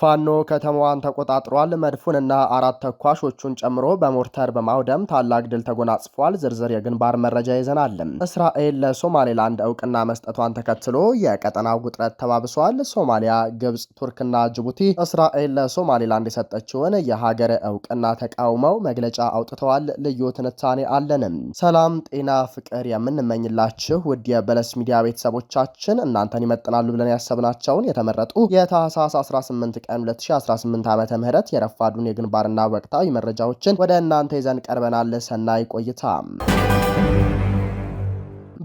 ፋኖ ከተማዋን ተቆጣጥሯል። መድፉንና አራት ተኳሾቹን ጨምሮ በሞርተር በማውደም ታላቅ ድል ተጎናጽፏል። ዝርዝር የግንባር መረጃ ይዘናል። እስራኤል ለሶማሌላንድ እውቅና መስጠቷን ተከትሎ የቀጠናው ውጥረት ተባብሷል። ሶማሊያ፣ ግብጽ፣ ቱርክና ጅቡቲ እስራኤል ለሶማሌላንድ የሰጠችውን የሀገር እውቅና ተቃውመው መግለጫ አውጥተዋል። ልዩ ትንታኔ አለንም። ሰላም፣ ጤና፣ ፍቅር የምንመኝላችሁ ውድ የበለስ ሚዲያ ቤተሰቦቻችን እናንተን ይመጥናሉ ብለን ያሰብናቸውን የተመረጡ የታህሳስ 18 ቀን 2018 ዓመተ ምህረት የረፋዱን የግንባርና ወቅታዊ መረጃዎችን ወደ እናንተ ይዘን ቀርበናል። ሰናይ ቆይታ።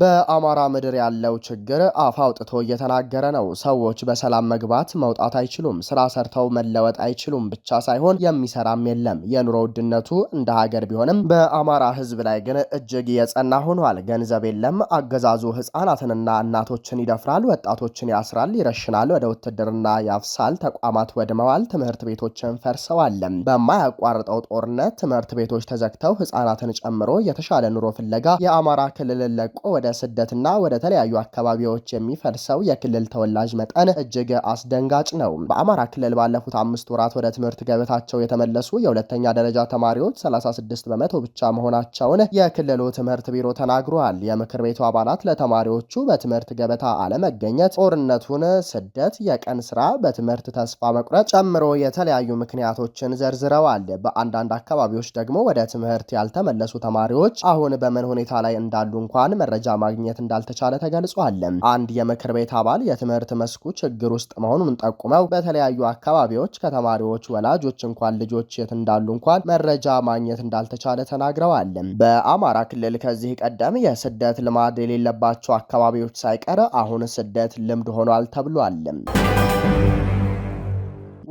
በአማራ ምድር ያለው ችግር አፍ አውጥቶ እየተናገረ ነው። ሰዎች በሰላም መግባት መውጣት አይችሉም። ስራ ሰርተው መለወጥ አይችሉም ብቻ ሳይሆን የሚሰራም የለም። የኑሮ ውድነቱ እንደ ሀገር ቢሆንም በአማራ ሕዝብ ላይ ግን እጅግ የጸና ሆኗል። ገንዘብ የለም። አገዛዙ ህፃናትንና እናቶችን ይደፍራል፣ ወጣቶችን ያስራል፣ ይረሽናል፣ ወደ ውትድርና ያፍሳል። ተቋማት ወድመዋል፣ ትምህርት ቤቶችን ፈርሰዋል። በማያቋርጠው ጦርነት ትምህርት ቤቶች ተዘግተው ህፃናትን ጨምሮ የተሻለ ኑሮ ፍለጋ የአማራ ክልልን ለቆ ወደ ስደትና ወደ ተለያዩ አካባቢዎች የሚፈልሰው የክልል ተወላጅ መጠን እጅግ አስደንጋጭ ነው። በአማራ ክልል ባለፉት 5 ወራት ወደ ትምህርት ገበታቸው የተመለሱ የሁለተኛ ደረጃ ተማሪዎች 36 በመቶ ብቻ መሆናቸውን የክልሉ ትምህርት ቢሮ ተናግሯል። የምክር ቤቱ አባላት ለተማሪዎቹ በትምህርት ገበታ አለመገኘት፣ ጦርነቱን፣ ስደት፣ የቀን ስራ፣ በትምህርት ተስፋ መቁረጥ ጨምሮ የተለያዩ ምክንያቶችን ዘርዝረዋል። በአንዳንድ አካባቢዎች ደግሞ ወደ ትምህርት ያልተመለሱ ተማሪዎች አሁን በምን ሁኔታ ላይ እንዳሉ እንኳን መረጃ ማግኘት እንዳልተቻለ ተገልጿል። አንድ የምክር ቤት አባል የትምህርት መስኩ ችግር ውስጥ መሆኑን ጠቁመው በተለያዩ አካባቢዎች ከተማሪዎች ወላጆች እንኳን ልጆች የት እንዳሉ እንኳን መረጃ ማግኘት እንዳልተቻለ ተናግረዋል። በአማራ ክልል ከዚህ ቀደም የስደት ልማድ የሌለባቸው አካባቢዎች ሳይቀር አሁን ስደት ልምድ ሆኗል ተብሏል።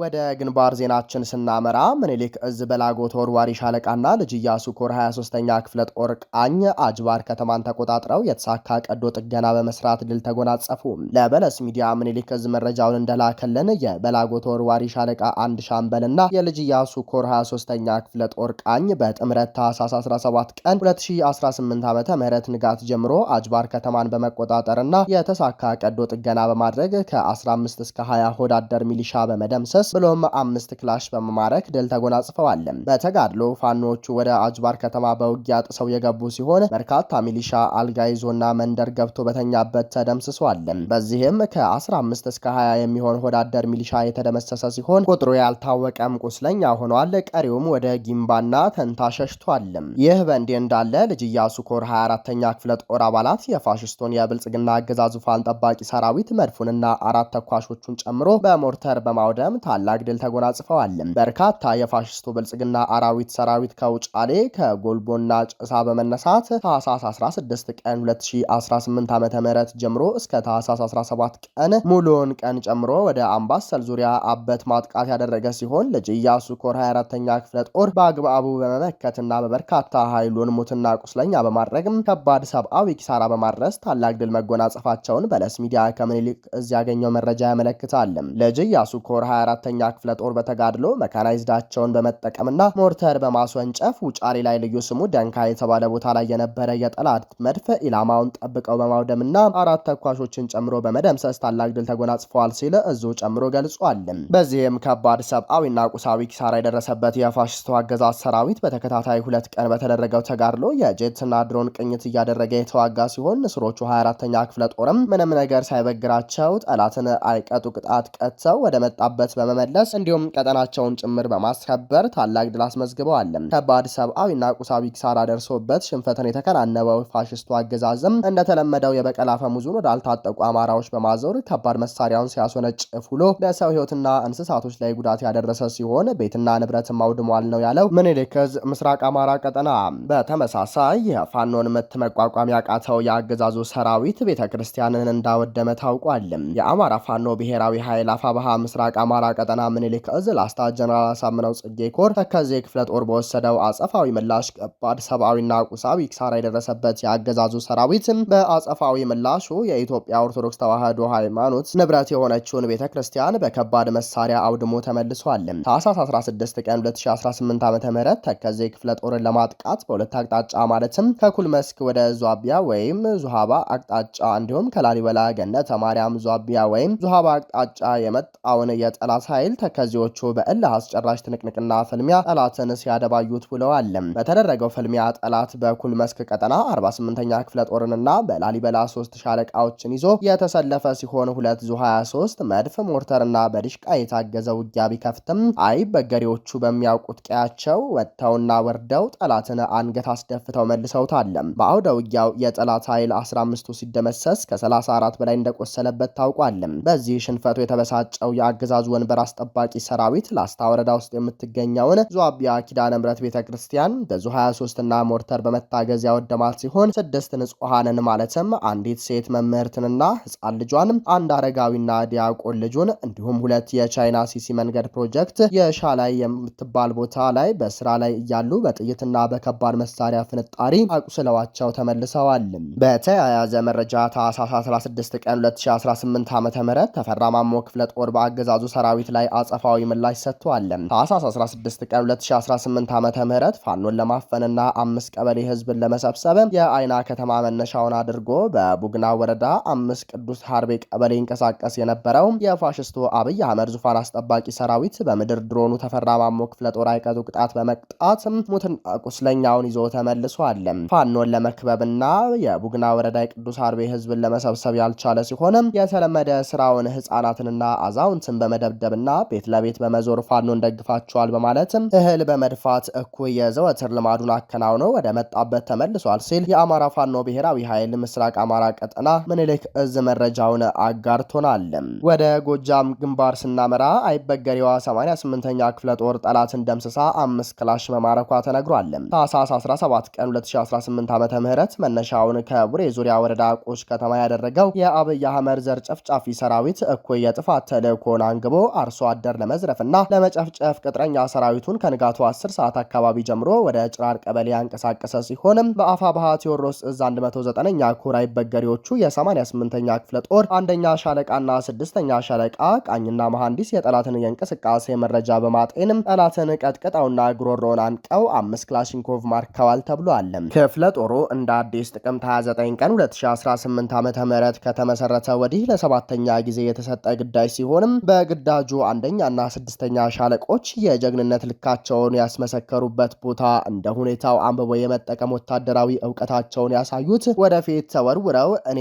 ወደ ግንባር ዜናችን ስናመራ ምኒልክ እዝ በላጎ ተወርዋሪ ሻለቃና ልጅ ኢያሱ ኮር 23ኛ ክፍለ ጦር ቃኝ አጅባር ከተማን ተቆጣጥረው የተሳካ ቀዶ ጥገና በመስራት ድል ተጎናጸፉ። ለበለስ ሚዲያ ምኒልክ እዝ መረጃውን እንደላከልን የበላጎ ተወርዋሪ ሻለቃ አንድ ሻምበልና የልጅ ኢያሱ ኮር 23ኛ ክፍለ ጦር ቃኝ በጥምረት ታህሳስ 17 ቀን 2018 ዓመተ ምህረት ንጋት ጀምሮ አጅባር ከተማን በመቆጣጠርና የተሳካ ቀዶ ጥገና በማድረግ ከ15 እስከ 20 ሆዳደር ሚሊሻ በመደምሰስ ብሎም 5 ክላሽ በመማረክ ድል ተጎናጽፈዋል። በተጋድሎ ፋኖቹ ወደ አጅባር ከተማ በውጊያ ጥሰው የገቡ ሲሆን በርካታ ሚሊሻ አልጋ ይዞና መንደር ገብቶ በተኛበት ተደምስሷል። በዚህም ከ15 እስከ 20 የሚሆን ሆዳደር ሚሊሻ የተደመሰሰ ሲሆን ቁጥሩ ያልታወቀም ቁስለኛ ሆኗል። ቀሪውም ወደ ጊምባና ተንታ ሸሽቷል። ይህ በእንዲህ እንዳለ ልጅ ኢያሱ ኮር 24ኛ ክፍለ ጦር አባላት የፋሽስቶን የብልጽግና አገዛዝ ዙፋን ጠባቂ ሰራዊት መድፉንና አራት ተኳሾቹን ጨምሮ በሞርተር በማውደም ታላቅ ድል ተጎናጽፈዋል። በርካታ የፋሽስቱ ብልጽግና አራዊት ሰራዊት ከውጫሌ ከጎልቦና ጭሳ በመነሳት ታህሳስ 16 ቀን 2018 ዓመተ ምህረት ጀምሮ እስከ ታህሳስ 17 ቀን ሙሉውን ቀን ጨምሮ ወደ አምባሰል ዙሪያ አበት ማጥቃት ያደረገ ሲሆን ልጅ ኢያሱ ኮር 24ኛ ክፍለ ጦር በአግባቡ በመመከትና በበርካታ ኃይሉን ሙትና ቁስለኛ በማድረግ ከባድ ሰብአዊ ኪሳራ በማድረስ ታላቅ ድል መጎናጸፋቸውን በለስ ሚዲያ ከምኒልክ እዝ ያገኘው መረጃ ያመለክታል። ልጅ ኢያሱ ኮር 24ኛ ክፍለ ጦር በተጋድሎ መካናይዝዳቸውን በመጠቀምና ሞርተር በማስወንጨፍ ውጫሌ ላይ ልዩ ስሙ ደንካ የተባለ ቦታ ላይ የነበረ የጠላት መድፍ ኢላማውን ጠብቀው በማውደምና አራት ተኳሾችን ጨምሮ በመደምሰስ ታላቅ ድል ተጎናጽፈዋል ሲል እዙ ጨምሮ ገልጿል። በዚህም ከባድ ሰብአዊና ቁሳዊ ኪሳራ የደረሰበት የፋሽስቱ አገዛዝ ሰራዊት በተከታታይ 2 ቀን በተደረገው ተጋድሎ የጄትና ድሮን ቅኝት እያደረገ የተዋጋ ሲሆን ንስሮቹ 24ኛ ክፍለ ጦርም ምንም ነገር ሳይበግራቸው ጠላትን አይቀጡ ቅጣት ቀጥተው ወደ መጣበት በመመለስ እንዲሁም ቀጠናቸውን ጭምር በማስከበር ታላቅ ድል አስመዝግበዋል። ከባድ ሰብአዊና ቁሳዊ ኪሳራ ደርሶበት ሽንፈትን የተከናነበው ፋሽስቱ አገዛዝም እንደተለመደው የበቀል አፈሙዙን ወዳልታጠቁ አማራዎች በማዞር ከባድ መሳሪያውን ሲያስወነጭፍ ውሎ በሰው ህይወትና እንስሳቶች ላይ ጉዳት ያደረሰ ሲሆን ቤትና ንብረትም አውድሟል ነው ያለው ምኒልክ እዝ ምስራቅ አማራ ቀጠና። በተመሳሳይ የፋኖን ምት መቋቋም ያቃተው የአገዛዙ ሰራዊት ቤተክርስቲያንን እንዳወደመ ታውቋል። የአማራ ፋኖ ብሔራዊ ኃይል አፋባሃ ምስራቅ አማራ ቀጠና ምኒልክ እዝ ላስታ ጀነራል አሳምነው ጽጌ ኮር ተከዜ ክፍለ ጦር በወሰደው አጸፋዊ ምላሽ ከባድ ሰብአዊና ቁሳዊ ኪሳራ የደረሰበት የአገዛዙ ሰራዊት በአጸፋዊ ምላሹ የኢትዮጵያ ኦርቶዶክስ ተዋሕዶ ሃይማኖት ንብረት የሆነችውን ቤተክርስቲያን በከባድ መሳሪያ አውድሞ ተመልሷል። ታህሳስ 16 ቀን 2018 ዓ.ም ተከዜ ክፍለ ጦርን ለማጥቃት በሁለት አቅጣጫ ማለትም ከኩል መስክ ወደ ዟቢያ ወይም ዙሃባ አቅጣጫ እንዲሁም ከላሊበላ ገነተ ማርያም ዟቢያ ወይም ዙሃባ አቅጣጫ የመጣውን የጠላት ኃይል ተከዚዎቹ በእልህ አስጨራሽ ትንቅንቅና ፍልሚያ ጠላትን ሲያደባዩት ውለዋል። በተደረገው ፍልሚያ ጠላት በኩል መስክ ቀጠና 48ኛ ክፍለ ጦርንና በላሊበላ 3 ሻለቃዎችን ይዞ የተሰለፈ ሲሆን 2 ዙ 23 መድፍ ሞርተርና በዲሽቃ የታገዘ ውጊያ ቢከፍትም አይበገሬዎቹ በሚያውቁት ቀያቸው ወጥተውና ወርደው ጠላትን አንገት አስደፍተው መልሰውታል። በአውደ ውጊያው የጠላት ኃይል 15ቱ ሲደመሰስ ከ34 በላይ እንደቆሰለበት ታውቋል። በዚህ ሽንፈቱ የተበሳጨው የአገዛዙ ወንበር አስጠባቂ ሰራዊት ላስታ ወረዳ ውስጥ የምትገኘውን ዙአቢያ ኪዳነ ምሕረት ቤተክርስቲያን በዙ 23 እና ሞርተር በመታገዝ ያወደማት ሲሆን 6 ንጹሃንን ማለትም አንዲት ሴት መምህርትንና ህፃን ልጇን፣ አንድ አረጋዊና ዲያቆን ልጁን እንዲሁም 2 የቻይና ሲሲ መንገድ ፕሮጀክት የሻላይ የምትባል ቦታ ላይ በስራ ላይ እያሉ በጥይትና በከባድ መሳሪያ ፍንጣሪ አቁስለዋቸው ተመልሰዋል። በተያያዘ መረጃ ታህሳስ 16 ቀን 2018 ዓ.ም ተፈራ ማሞ ክፍለ ጦር በአገዛዙ ሰራዊት ላይ አጸፋዊ ምላሽ ሰጥቷል። ታህሳስ 16 ቀን 2018 ዓ.ም ፋኖን ለማፈንና 5 ቀበሌ ህዝብን ለመሰብሰብ የአይና ከተማ መነሻውን አድርጎ በቡግና ወረዳ 5 ቅዱስ ሀርቤ ቀበሌ ይንቀሳቀስ የነበረው የፋሽስቱ አብይ አህመድ ዙፋን አስጠባቂ ሰራዊት በምድር ድሮኑ ተፈራ ማሞ ክፍለ ጦር አይቀጡ ቅጣት በመቅጣት ሙትና ቁስለኛውን ይዞ ተመልሷል። ፋኖን ለመክበብና የቡግና ወረዳ የቅዱስ ሀርቤ ህዝብን ለመሰብሰብ ያልቻለ ሲሆን የተለመደ ስራውን ህፃናትንና አዛውንትን በመደብደብና ቤት ለቤት በመዞር ፋኖን ደግፋቸዋል በማለት እህል በመድፋት እኩይ የዘወትር ልማዱን አከናውኖ ወደ መጣበት ተመልሷል ሲል የአማራ ፋኖ ብሔራዊ ኃይል ምስራቅ አማራ ቀጠና ምኒልክ እዝ መረጃውን አጋርቶናል። ወደ ጎጃም ግንባር ስናመራ አይበገሬዋ 88ኛ ክፍለ ጦር ጠላትን ደምስሳ 5 ክላሽ መማረኳ ተነግሯል። ታህሳስ 17 ቀን 2018 ዓመተ ምህረት መነሻውን ከቡሬ ዙሪያ ወረዳ ቆሽ ከተማ ያደረገው የአብይ አህመድ ዘር ጨፍጫፊ ሰራዊት እኩይ የጥፋት ተልእኮን አንግቦ አርሶ አደር ለመዝረፍና ለመጨፍጨፍ ቅጥረኛ ሰራዊቱን ከንጋቱ 10 ሰዓት አካባቢ ጀምሮ ወደ ጭራር ቀበሌ ያንቀሳቀሰ ሲሆን በአፋብኃ ቴዎድሮስ እዝ 109ኛ ኮር አይበገሬዎቹ የ88ኛ ክፍለ ጦር አንደኛ ሻለቃና 6ኛ ሻለቃ ቃኝና መሐንዲስ የጠላትን የእንቅስቃሴ መረጃ በማጤንም ጠላትን ቀጥቅጠውና ጉሮሮን አንቀው 5 ክላሽንኮቭ ማርከዋል ተብሏል። ክፍለ ጦሩ እንደ አዲስ ጥቅምት 29 ቀን 2018 ዓ.ም ከተመሰረተ ወዲህ ለሰባተኛ ጊዜ የተሰጠ ግዳጅ ሲሆንም በግዳጁ አንደኛና 6ኛ ሻለቆች የጀግንነት ልካቸውን ያስመሰከሩበት ቦታ እንደ ሁኔታው አንብቦ የመጠቀም ወታደራዊ ዕውቀታቸውን ያሳዩት ወደፊት ተወርውረው እኔ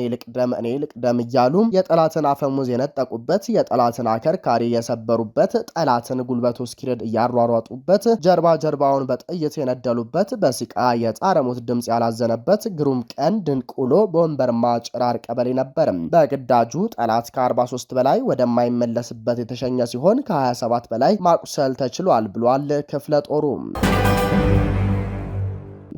ልቅደም እያሉ የጠላትን አፈሙዝ የነጠቁበት፣ የጠላትን አከርካሪ የሰበሩበት፣ ጠላትን ጉልበቱ እስኪረድ እያሯሯጡበት፣ ጀርባውን በጥይት የነደሉበት፣ በሲቃ የጣረሙት ድምፅ ያላዘነበት ግሩም ቀን ድንቅ ውሎ በወንበርማ ጭራር ቀበሌ ነበር። በግዳጁ ጠላት ከ43 በላይ ወደማይመለስበት የተሸኘ ሲሆን ከ27 በላይ ማቁሰል ተችሏል ብሏል ክፍለ ጦሩ።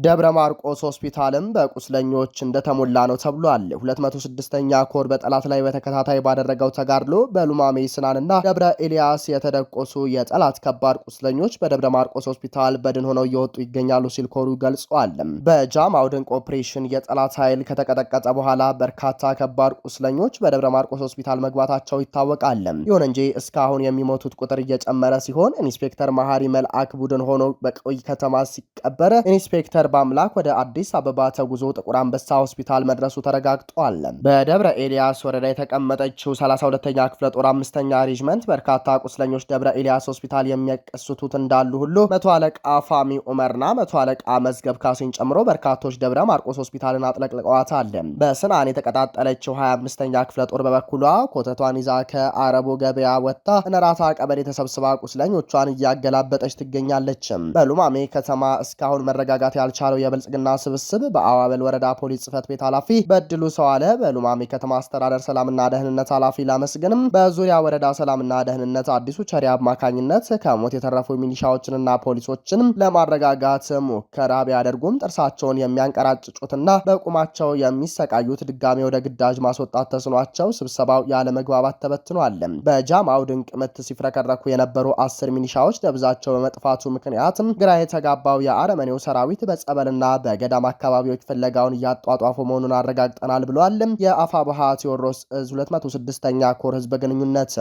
ደብረ ማርቆስ ሆስፒታልም በቁስለኞች እንደተሞላ ነው ተብሏል። 206ኛ ኮር በጠላት ላይ በተከታታይ ባደረገው ተጋድሎ በሉማሜ ስናንና ደብረ ኤልያስ የተደቆሱ የጠላት ከባድ ቁስለኞች በደብረ ማርቆስ ሆስፒታል በድን ሆነው እየወጡ ይገኛሉ ሲል ኮሩ ገልጿል። በጃማው ድንቅ ኦፕሬሽን የጠላት ኃይል ከተቀጠቀጠ በኋላ በርካታ ከባድ ቁስለኞች በደብረ ማርቆስ ሆስፒታል መግባታቸው ይታወቃል። ይሁን እንጂ እስካሁን የሚሞቱት ቁጥር እየጨመረ ሲሆን ኢንስፔክተር መሐሪ መልአክ ቡድን ሆኖ በቆይ ከተማ ሲቀበር ኢንስፔክተር በአምላክ ወደ አዲስ አበባ ተጉዞ ጥቁር አንበሳ ሆስፒታል መድረሱ ተረጋግጧል። በደብረ ኤልያስ ወረዳ የተቀመጠችው 32ኛ ክፍለ ጦር 5ኛ ሬጅመንት በርካታ ቁስለኞች ደብረ ኤልያስ ሆስፒታል የሚያቀስቱት እንዳሉ ሁሉ መቶ አለቃ ፋሚ ኡመርና መቶ አለቃ መዝገብ ካሴን ጨምሮ በርካቶች ደብረ ማርቆስ ሆስፒታልን አጥለቅልቀዋታል። በስናን የተቀጣጠለችው 25ኛ ክፍለ ጦር በበኩሏ ኮተቷን ይዛ ከአረቦ ገበያ ወጥታ ነራታ ቀበሌ ተሰብስባ ቁስለኞቿን እያገላበጠች ትገኛለች። በሉማሜ ከተማ እስካሁን መረጋጋት ያልቻለው የብልጽግና ስብስብ በአዋበል ወረዳ ፖሊስ ጽፈት ቤት ኃላፊ በድሉ ሰዋለ፣ በሉማሜ ከተማ አስተዳደር ሰላምና ደህንነት ኃላፊ ላመስግንም፣ በዙሪያ ወረዳ ሰላምና ደህንነት አዲሱ ቸሪ አማካኝነት ከሞት የተረፉ ሚሊሻዎችንና ፖሊሶችን ለማረጋጋት ሙከራ ቢያደርጉም ጥርሳቸውን የሚያንቀራጭጩትና በቁማቸው የሚሰቃዩት ድጋሜ ወደ ግዳጅ ማስወጣት ተስኗቸው ስብሰባው ያለ መግባባት ተበትኗል። በጃማው ድንቅ ምት ሲፍረከረኩ የነበሩ 10 ሚሊሻዎች ደብዛቸው በመጥፋቱ ምክንያት ግራ የተጋባው የአረመኔው ሰራዊት በጸበልና በገዳም አካባቢዎች ፍለጋውን እያጧጧፉ መሆኑን አረጋግጠናል ብሏል። የአፋብኃ ቴዎድሮስ እዝ 206ኛ ኮር ህዝብ ግንኙነት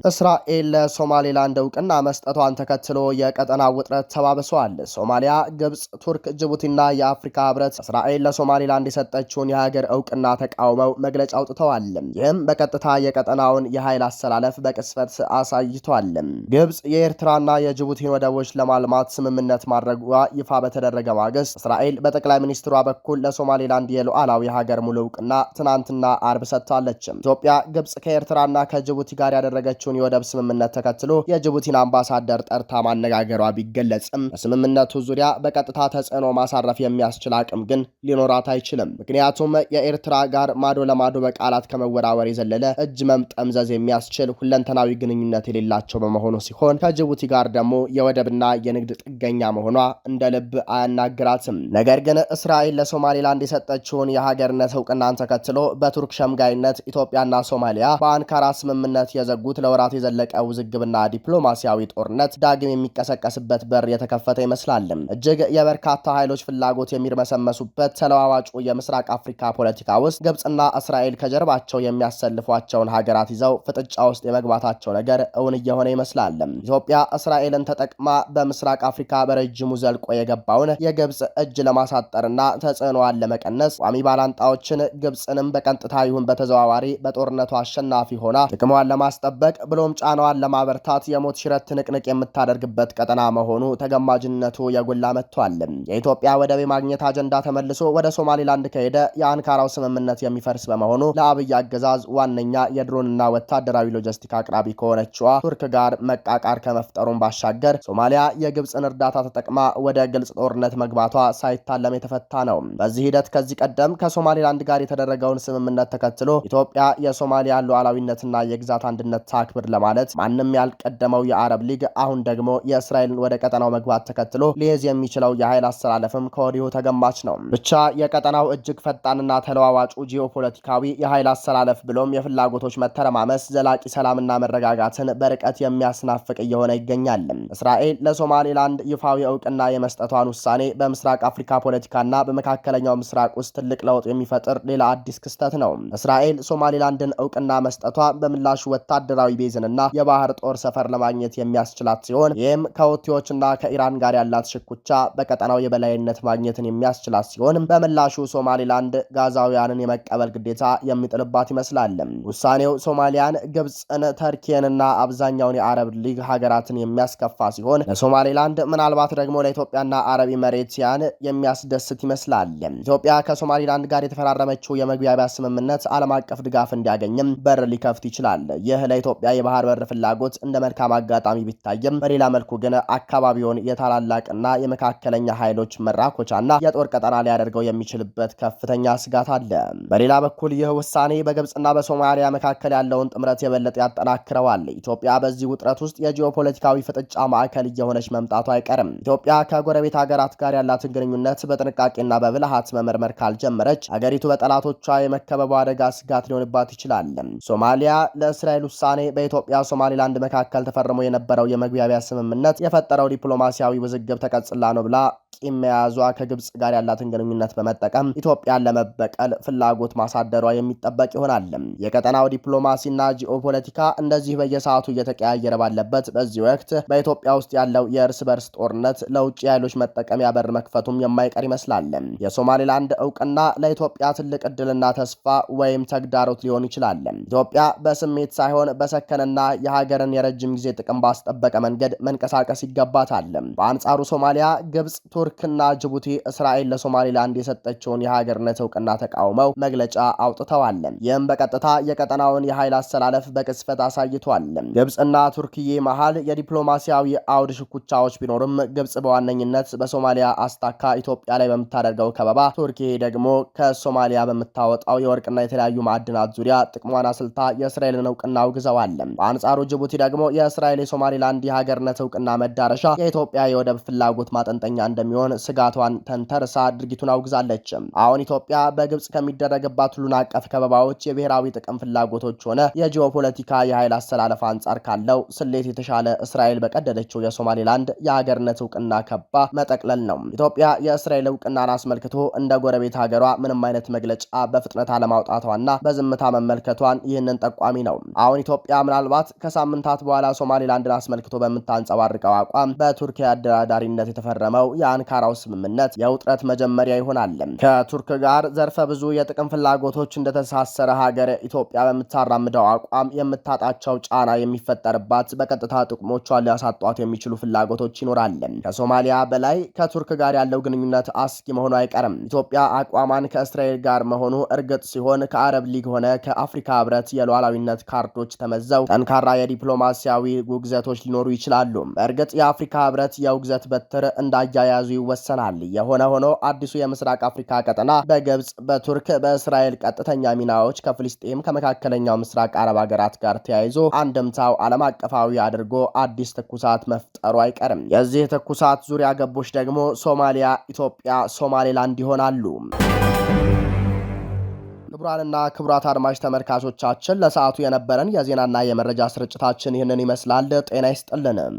እስራኤል ለሶማሌላንድ እውቅና መስጠቷን ተከትሎ የቀጠናው ውጥረት ተባብሷል። ሶማሊያ፣ ግብጽ፣ ቱርክ፣ ጅቡቲና የአፍሪካ ህብረት እስራኤል ለሶማሌላንድ የሰጠችውን የሀገር እውቅና ተቃውመው መግለጫ አውጥተዋል። ይህም በቀጥታ የቀጠናውን የኃይል አሰላለፍ በቅስፈት አሳይቷል። ግብጽ የኤርትራና የጅቡቲን ወደቦች ለማልማት ስምምነት ማድረጓ ይፋ በተደረገ ማግስት እስራኤል በጠቅላይ ሚኒስትሯ በኩል ለሶማሌላንድ የሉዓላዊ ሀገር ሙሉ እውቅና ትናንትና አርብ ሰጥታለች። ኢትዮጵያ ግብጽ ከኤርትራና ከጅቡቲ ጋር ያደረገችውን የወደብ ስምምነት ተከትሎ የጅቡቲን አምባሳደር ጠርታ ማነጋገሯ ቢገለጽም በስምምነቱ ዙሪያ በቀጥታ ተጽዕኖ ማሳረፍ የሚያስችል አቅም ግን ሊኖራት አይችልም። ምክንያቱም የኤርትራ ጋር ማዶ ለማዶ በቃላት ከመወራወር የዘለለ እጅ መምጠምዘዝ የሚያስችል ሁለንተናዊ ግንኙነት የሌላቸው በመሆኑ ሲሆን ከጅቡቲ ጋር ደግሞ የወደብና የንግድ ጥገኛ መሆኗ እንደ ልብ አያናግራትም። ነገር ግን እስራኤል ለሶማሌላንድ የሰጠችውን የሀገርነት እውቅናን ተከትሎ በቱርክ ሸምጋይነት ኢትዮጵያና ሶማሊያ በአንካራ ስምምነት የዘጉት ለወራት የዘለቀ ውዝግብና ዲፕሎማሲያዊ ጦርነት ዳግም የሚቀሰቀስበት በር የተከፈተ ይመስላል። እጅግ የበርካታ ኃይሎች ፍላጎት የሚርመሰመሱበት ተለዋዋጩ የምስራቅ አፍሪካ ፖለቲካ ውስጥ ግብጽና እስራኤል ከጀርባቸው የሚያሰልፏቸውን ሀገራት ይዘው ፍጥጫ ውስጥ የመግባታቸው ነገር እውን እየሆነ ይመስላል። ኢትዮጵያ እስራኤልን ተጠቅማ በምስራቅ አፍሪካ በረጅሙ ዘልቆ የገባውን የግብጽ እጅ ለማሳጠርና ተጽዕኖዋን ለመቀነስ ቋሚ ባላንጣዎችን ግብጽንም በቀጥታ ይሁን በተዘዋዋሪ በጦርነቱ አሸናፊ ሆና ጥቅሟን ለማስጠበቅ ብሎም ጫናዋን ለማበርታት የሞት ሽረት ትንቅንቅ የምታደርግበት ቀጠና መሆኑ ተገማጅነቱ የጎላ መጥቷል። የኢትዮጵያ ወደብ የማግኘት አጀንዳ ተመልሶ ወደ ሶማሌላንድ ከሄደ የአንካራው ስምምነት የሚፈርስ በመሆኑ ለአብይ አገዛዝ ዋነኛ የድሮንና ወታደራዊ ሎጂስቲክ አቅራቢ ከሆነችዋ ቱርክ ጋር መቃቃር ከመፍጠሩን ባሻገር ሶማሊያ የግብፅን እርዳታ ተጠቅማ ወደ ግልጽ ጦርነት መግባቷ ሳይታለም የተፈታ ነው። በዚህ ሂደት ከዚህ ቀደም ከሶማሌላንድ ጋር የተደረገውን ስምምነት ተከትሎ ኢትዮጵያ የሶማሊያ ሉዓላዊነትና የግዛት አንድነት ታክብር ለማለት ማንም ያልቀደመው የአረብ ሊግ አሁን ደግሞ የእስራኤልን ወደ ቀጠናው መግባት ተከትሎ ሊይዝ የሚችለው የኃይል አሰላለፍም ከወዲሁ ተገማች ነው። ብቻ የቀጠናው እጅግ ፈጣንና ተለዋዋጩ ጂኦፖለቲካዊ የኃይል አሰላለፍ ብሎም የፍላጎቶች መተረማመስ ዘላቂ ሰላምና መረጋጋትን በርቀት የሚያስናፍቅ እየሆነ ይገኛል። እስራኤል ለሶማሌላንድ ይፋዊ እውቅና የመስጠቷን ውሳኔ በምስራቅ አፍሪካ ፖለቲካና በመካከለኛው ምስራቅ ውስጥ ትልቅ ለውጥ የሚፈጥር ሌላ አዲስ ክስተት ነው። እስራኤል ሶማሌላንድን እውቅና መስጠቷ በምላሹ ወታደራዊ ቤዝንና የባህር ጦር ሰፈር ለማግኘት የሚያስችላት ሲሆን ይህም ከሁቲዎችና ከኢራን ጋር ያላት ሽኩቻ በቀጠናው የበላይነት ማግኘትን የሚያስችላት ሲሆን በምላሹ ሶማሌላንድ ጋዛውያንን የመቀበል ግዴታ የሚጥልባት ይመስላል። ውሳኔው ሶማሊያን፣ ግብፅን፣ ተርኪንና አብዛኛውን የአረብ ሊግ ሀገራትን የሚያስከፋ ሲሆን ለሶማሌላንድ ምናልባት ደግሞ ለኢትዮጵያና አረብ ኤሚሬትያን የሚያስደስት ይመስላል። ኢትዮጵያ ከሶማሌላንድ ጋር የተፈራረመችው የመግባቢያ ስምምነት ዓለም አቀፍ ድጋፍ እንዲያገኝም በር ሊከፍት ይችላል። ይህ ለኢትዮጵያ የባህር በር ፍላጎት እንደ መልካም አጋጣሚ ቢታይም በሌላ መልኩ ግን አካባቢውን የታላላቅና የመካከለኛ ኃይሎች መራኮቻና የጦር ቀጠና ሊያደርገው የሚችልበት ከፍተኛ ስጋት አለ። በሌላ በኩል ይህ ውሳኔ በግብጽና በሶማሊያ መካከል ያለውን ጥምረት የበለጠ ያጠናክረዋል። ኢትዮጵያ በዚህ ውጥረት ውስጥ የጂኦፖለቲካዊ ፍጥጫ ማዕከል እየሆነች መምጣቱ አይቀርም። ኢትዮጵያ ከጎረቤት ሀገራት ጋር ያላትን ግንኙነት በጥንቃቄና በብልሃት መመርመር ካልጀመረች አገሪቱ በጠላቶቿ የመከበቡ አደጋ ስጋት ሊሆንባት ይችላል። ሶማሊያ ለእስራኤል ውሳኔ በኢትዮጵያ ሶማሌላንድ መካከል ተፈርሞ የነበረው የመግባቢያ ስምምነት የፈጠረው ዲፕሎማሲያዊ ውዝግብ ተቀጽላ ነው ብላ ቂም መያዟ ከግብጽ ጋር ያላትን ግንኙነት በመጠቀም ኢትዮጵያን ለመበቀል ፍላጎት ማሳደሯ የሚጠበቅ ይሆናል። የቀጠናው ዲፕሎማሲና ጂኦፖለቲካ እንደዚህ በየሰዓቱ እየተቀያየረ ባለበት በዚህ ወቅት በኢትዮጵያ ውስጥ ያለው የእርስ በርስ ጦርነት ለውጭ ኃይሎች መጠቀሚያ በር መክፈቱም የማይቀር ይመስላል። የሶማሌላንድ እውቅና ለኢትዮጵያ ትልቅ እድልና ተስፋ ወይም ተግዳሮት ሊሆን ይችላል። ኢትዮጵያ በስሜት ሳይሆን በሰከነና የሀገርን የረጅም ጊዜ ጥቅም ባስጠበቀ መንገድ መንቀሳቀስ ይገባታል። በአንጻሩ ሶማሊያ፣ ግብጽ፣ ቱርክና ጅቡቲ እስራኤል ለሶማሌላንድ የሰጠችውን የሀገርነት እውቅና ተቃውመው መግለጫ አውጥተዋል። ይህም በቀጥታ የቀጠናውን የኃይል አሰላለፍ በቅስፈት አሳይቷል። ግብጽና ቱርክዬ መሃል የዲፕሎማሲያዊ አውድ ሽኩቻዎች ቢኖርም ግብጽ በዋነኝነት በሶማሊያ አስታካ ኢትዮጵያ ላይ በምታደርገው ከበባ፣ ቱርክዬ ደግሞ ከሶማሊያ በምታወጣው የወርቅና የተለያዩ ማዕድናት ዙሪያ ጥቅሟን አስልታ የእስራኤልን እውቅና አውግዘዋል። በአንጻሩ ጅቡቲ ደግሞ የእስራኤል የሶማሌላንድ የሀገርነት እውቅና መዳረሻ የኢትዮጵያ የወደብ ፍላጎት ማጠንጠኛ እንደሚሆን ስጋቷን ተንተርሳ ድርጊቱን አውግዛለች። አሁን ኢትዮጵያ በግብጽ ከሚደረግባት ሁሉን አቀፍ ከበባዎች የብሔራዊ ጥቅም ፍላጎቶች ሆነ የጂኦፖለቲካ የኃይል አሰላለፍ አንጻር ካለው ስሌት የተሻለ እስራኤል በቀደደችው የሶማሌላንድ የሀገርነት እውቅና ከባ መጠቅለል ነው። ኢትዮጵያ የእስራኤል እውቅናን አስመልክቶ እንደ ጎረቤት ሀገሯ ምንም አይነት መግለጫ በፍጥነት አለማውጣቷና በዝምታ መመልከቷን ይህንን ጠቋሚ ነው። አሁን ኢትዮጵያ ምናልባት ከሳምንታት በኋላ ሶማሌላንድን አስመልክቶ በምታንጸባርቀው አቋም በቱርክ አደራዳሪነት የተፈረመው የአንካራው ስምምነት የውጥረት መጀመሪያ ይሆናል። ከቱርክ ጋር ዘርፈ ብዙ የጥቅም ፍላጎቶች እንደተሳሰረ ሀገር ኢትዮጵያ በምታራምደው አቋም የምታጣቸው ጫና የሚፈጠርባት በቀጥታ ጥቅሞቿን ሊያሳጧት የሚችሉ ፍላጎቶች ይኖራል። ከሶማሊያ በላይ ከቱርክ ጋር ያለው ግንኙነት አስጊ መሆኑ አይቀርም። ኢትዮጵያ አቋሟን ከእስራኤል ጋር መሆኑ እርግጥ ሲሆን ከአረብ ሊግ ሆነ ከአፍሪካ ህብረት የሉዓላዊነት ካርዶች ተመዘው ጠንካራ የዲፕሎማሲያዊ ውግዘቶች ሊኖሩ ይችላሉ። በእርግጥ የአፍሪካ ህብረት የውግዘት በትር እንዳያያዙ ይወሰናል። የሆነ ሆኖ አዲሱ የምስራቅ አፍሪካ ቀጠና በግብጽ፣ በቱርክ፣ በእስራኤል ቀጥተኛ ሚናዎች ከፍልስጤም ከመካከለኛው ምስራቅ አረብ ሀገራት ጋር ተያይዞ አንድምታው ዓለም አቀፋዊ አድርጎ አዲስ ትኩሳት መፍጠሩ አይቀርም። የዚህ ትኩሳት ዙሪያ ገቦች ደግሞ ሶማሊያ፣ ኢትዮጵያ፣ ሶማሌላንድ ይሆናሉ። ክቡራንና ክቡራት አድማጭ ተመልካቾቻችን ለሰዓቱ የነበረን የዜናና የመረጃ ስርጭታችን ይህንን ይመስላል። ጤና ይስጥልን።